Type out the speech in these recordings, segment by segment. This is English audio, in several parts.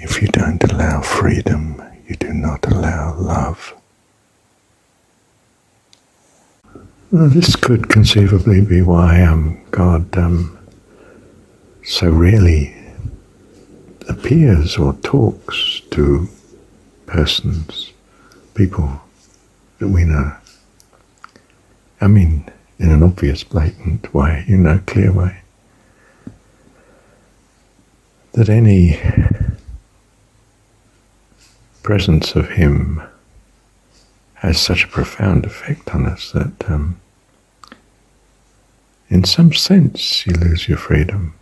If you don't allow freedom, you do not allow love. Well, this could conceivably be why God so rarely appears or talks to persons, people that we know. I mean, in an obvious, blatant way, clear way. That any presence of him has such a profound effect on us that in some sense you lose your freedom.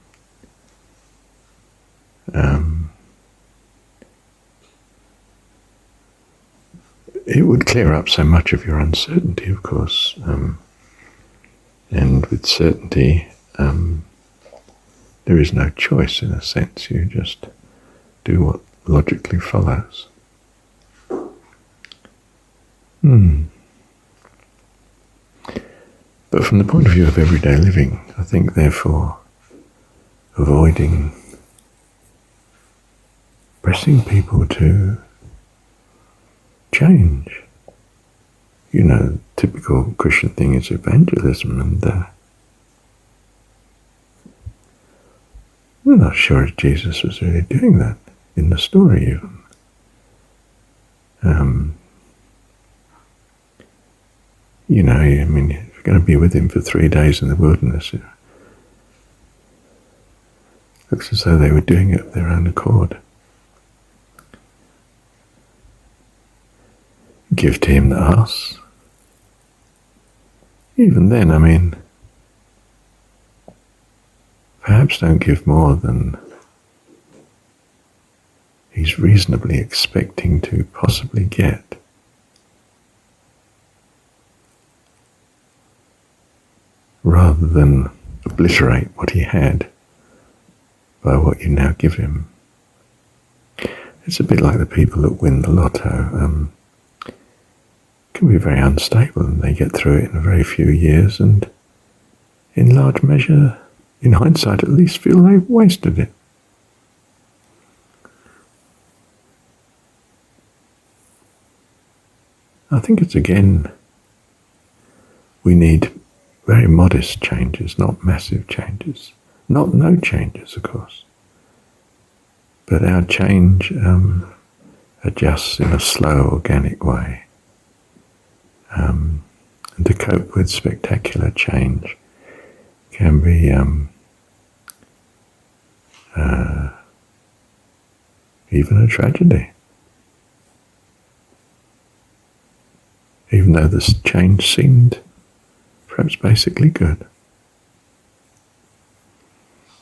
It would clear up so much of your uncertainty, of course, and with certainty there is no choice in a sense. You just do what logically follows. But from the point of view of everyday living, I think therefore avoiding pressing people to change. Typical Christian thing is evangelism, and we're not sure if Jesus was really doing that in the story even. If you're going to be with him for 3 days in the wilderness, it looks as though they were doing it of their own accord. Give to him that asks. Even then, perhaps don't give more than he's reasonably expecting to possibly get. Rather than obliterate what he had by what you now give him. It's a bit like the people that win the lotto. Can be very unstable, and they get through it in a very few years, and in large measure, in hindsight at least, feel they've wasted it. I think it's again, we need very modest changes, not massive changes, not no changes, of course, but our change adjusts in a slow, organic way. And to cope with spectacular change can be even a tragedy. Even though this change seemed perhaps basically good.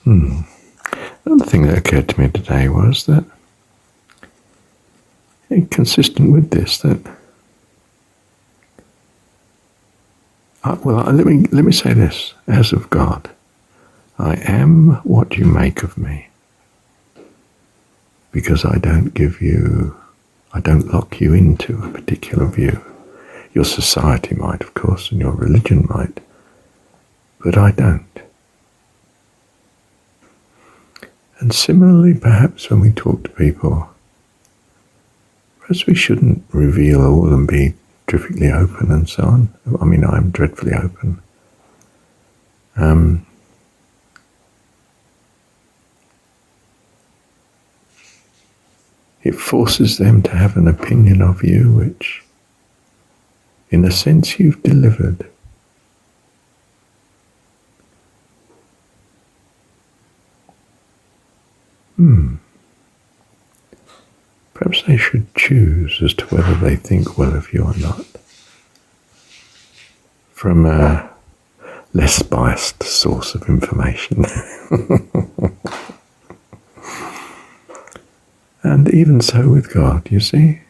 Another thing that occurred to me today was that, consistent with this, that let me say this, as of God, I am what you make of me, because I don't lock you into a particular view. Your society might, of course, and your religion might, but I don't. And similarly, perhaps when we talk to people, perhaps we shouldn't reveal all and be terrifically open and so on. I'm dreadfully open. It forces them to have an opinion of you which, in a sense, you've delivered. Perhaps they should choose as to whether they think well of you or not, from a less biased source of information. And even so with God, you see,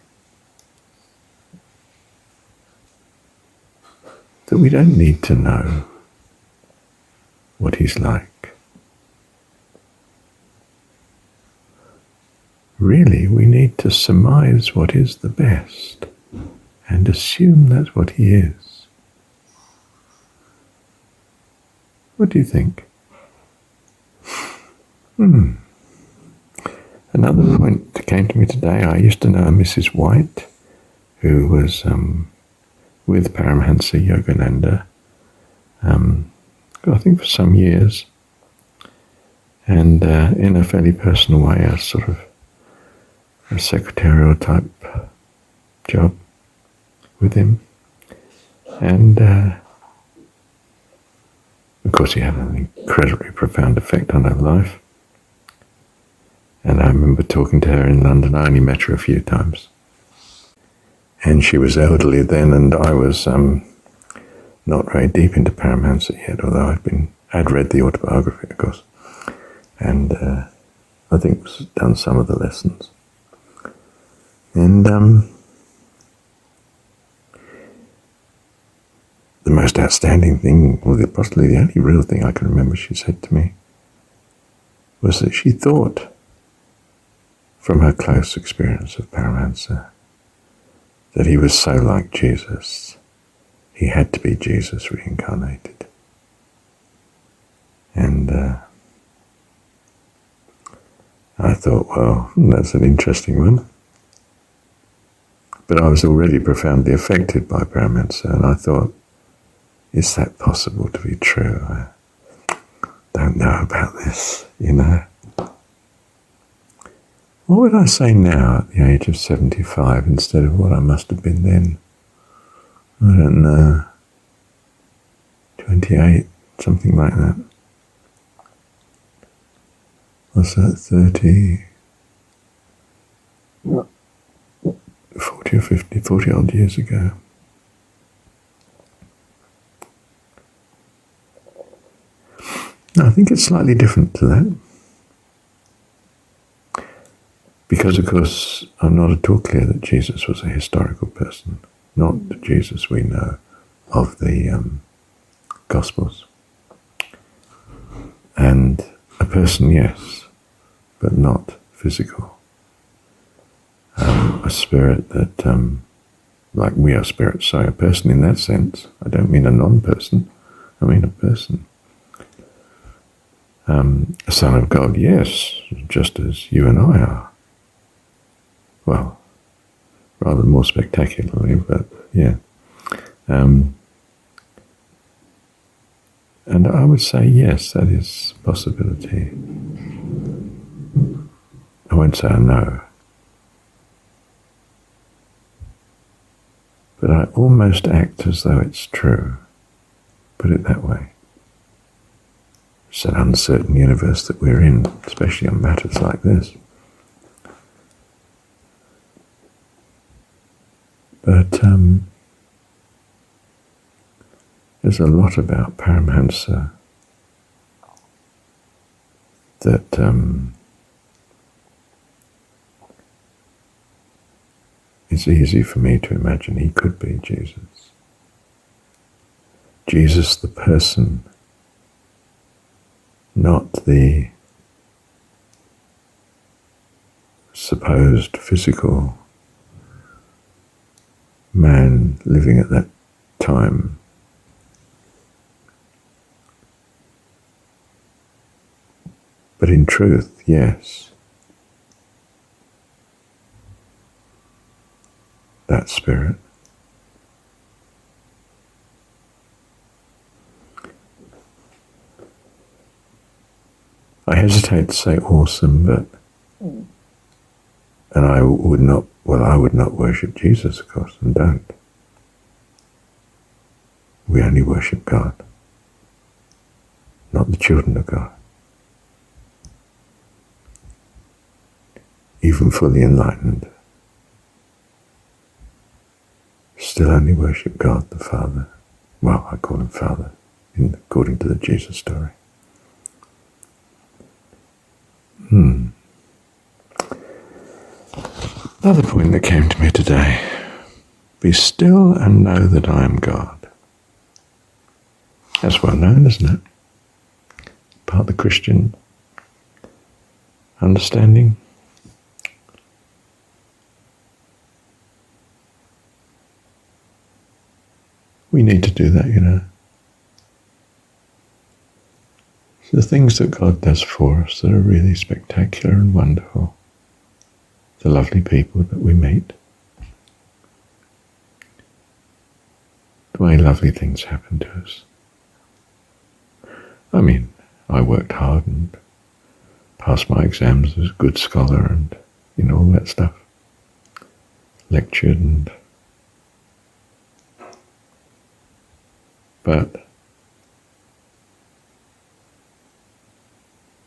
that we don't need to know what he's like. Really, we need to surmise what is the best and assume that's what he is. What do you think? Another point that came to me today, I used to know a Mrs. White, who was with Paramahansa Yogananda, I think for some years, and in a fairly personal way, a sort of a secretarial type job with him. And of course he had an incredibly profound effect on her life. And I remember talking to her in London. I only met her a few times. And she was elderly then, and I was not very deep into Paramahansa yet, although I'd read the autobiography, of course. And I think done some of the lessons. And the most outstanding thing, or possibly the only real thing I can remember she said to me, was that she thought, from her close experience of Paramahansa, that he was so like Jesus, he had to be Jesus reincarnated. And I thought, well, that's an interesting one. But I was already profoundly affected by Paramahansa, and I thought, is that possible to be true? I don't know about this, you know. What would I say now at the age of 75 instead of what I must have been then? I don't know. 28, something like that. What's that, 30? 40 or 50, 40 odd years ago. No, I think it's slightly different to that. Because, of course, I'm not at all clear that Jesus was a historical person, not the Jesus we know of the Gospels. And a person, yes, but not physical. A spirit that, like we are spirits, so a person in that sense. I don't mean a non-person, I mean a person. A son of God, yes, just as you and I are. Well, rather more spectacularly, but yeah. And I would say, yes, that is a possibility. I won't say I know. But I almost act as though it's true. Put it that way. It's an uncertain universe that we're in, especially on matters like this. But there's a lot about Paramahansa that it's easy for me to imagine he could be Jesus. Jesus the person, not the supposed physical man living at that time. But in truth, yes, that spirit. I hesitate to say awesome, but and I would not worship Jesus, of course, and don't. We only worship God, not the children of God. Even fully enlightened, still only worship God the Father. Well, I call him Father, according to the Jesus story. Another point that came to me today. Be still and know that I am God. That's well known, isn't it? Part of the Christian understanding. We need to do that, you know. The things that God does for us that are really spectacular and wonderful. the lovely people that we meet, the way lovely things happen to us. I mean, I worked hard and passed my exams as a good scholar and, all that stuff. Lectured but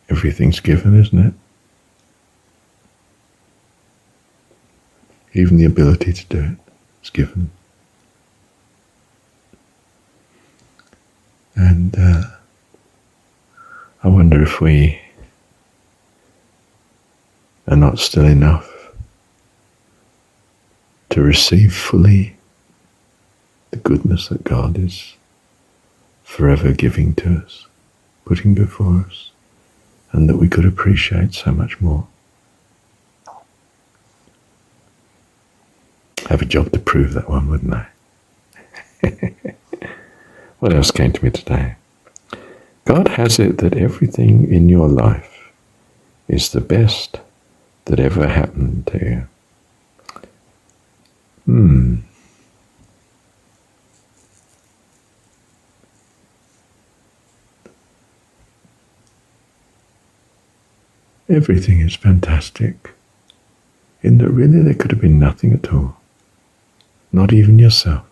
everything's given, isn't it? Even the ability to do it is given. And I wonder if we are not still enough to receive fully the goodness that God is forever giving to us, putting before us, and that we could appreciate so much more. Have a job to prove that one, wouldn't I? What else came to me today? God has it that everything in your life is the best that ever happened to you. Everything is fantastic. In that really there could have been nothing at all. Not even yourself.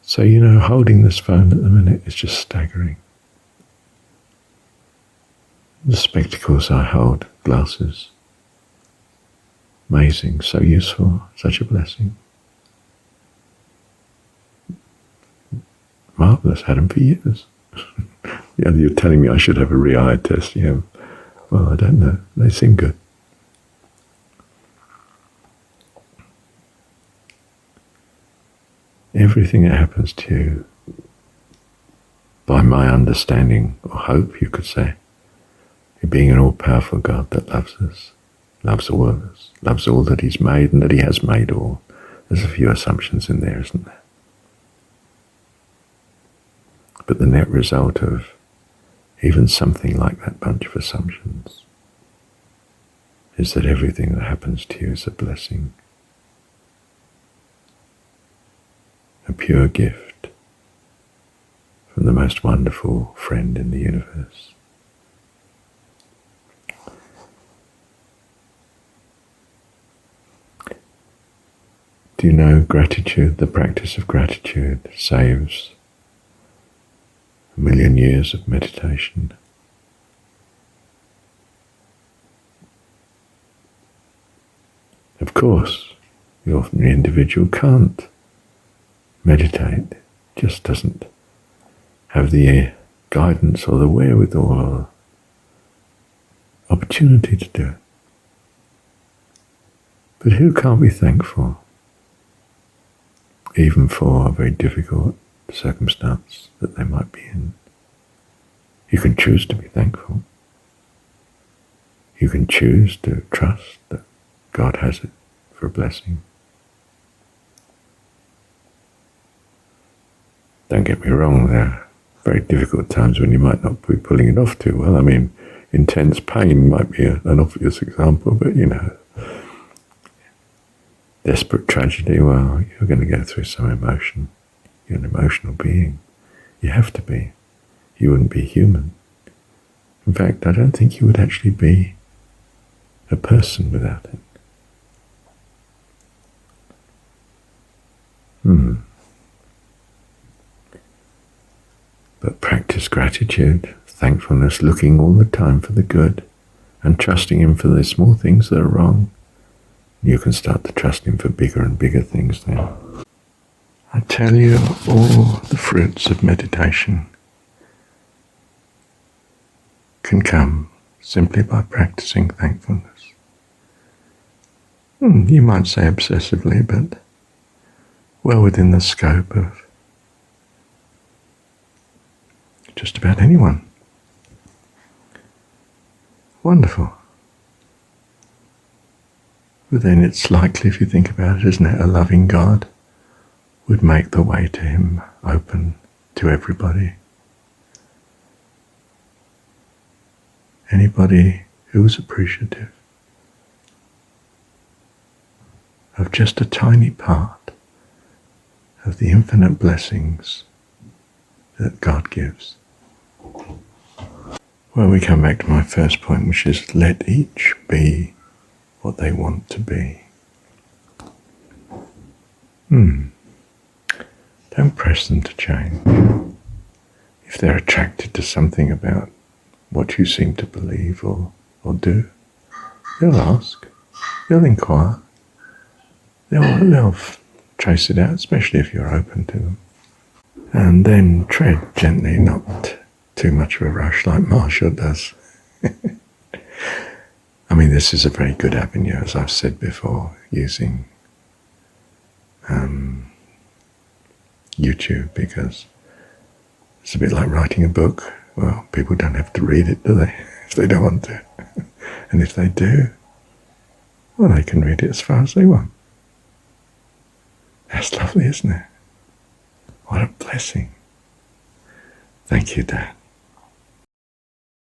So, holding this phone at the minute is just staggering. The spectacles I hold, glasses. Amazing, so useful, such a blessing. Marvellous, had them for years. Yeah, you're telling me I should have a re-eye test. Yeah, well, I don't know. They seem good. Everything that happens to you, by my understanding, or hope you could say, being an all-powerful God that loves us, loves all of us, loves all that he's made and that he has made all. There's a few assumptions in there, isn't there? But the net result of even something like that bunch of assumptions is that everything that happens to you is a blessing, a pure gift from the most wonderful friend in the universe. Do you know gratitude, the practice of gratitude, saves 1,000,000 years of meditation? Of course, the ordinary individual can't meditate, just doesn't have the guidance or the wherewithal or opportunity to do it. But who can't be thankful, even for a very difficult circumstance that they might be in? You can choose to be thankful. You can choose to trust that God has it for a blessing. Don't get me wrong, there are very difficult times when you might not be pulling it off too well. I mean, intense pain might be an obvious example, but desperate tragedy, well, you're going to go through some emotion. You're an emotional being. You have to be. You wouldn't be human. In fact, I don't think you would actually be a person without it. But practice gratitude, thankfulness, looking all the time for the good and trusting him for the small things that are wrong. You can start to trust him for bigger and bigger things then. I tell you, all the fruits of meditation can come simply by practicing thankfulness. You might say obsessively, but well within the scope of just about anyone. Wonderful. But then it's likely, if you think about it, isn't it? A loving God would make the way to him open to everybody. Anybody who was appreciative of just a tiny part of the infinite blessings that God gives. Well, we come back to my first point, which is let each be what they want to be. Don't press them to change. If they're attracted to something about what you seem to believe or do, they'll ask, they'll inquire, they'll trace it out, especially if you're open to them. And then tread gently, not too much of a rush like Marshall does. I mean, this is a very good avenue, as I've said before, using YouTube, because it's a bit like writing a book. Well, people don't have to read it, do they? If they don't want to. And if they do, well, they can read it as far as they want. That's lovely, isn't it? What a blessing. Thank you, Dad.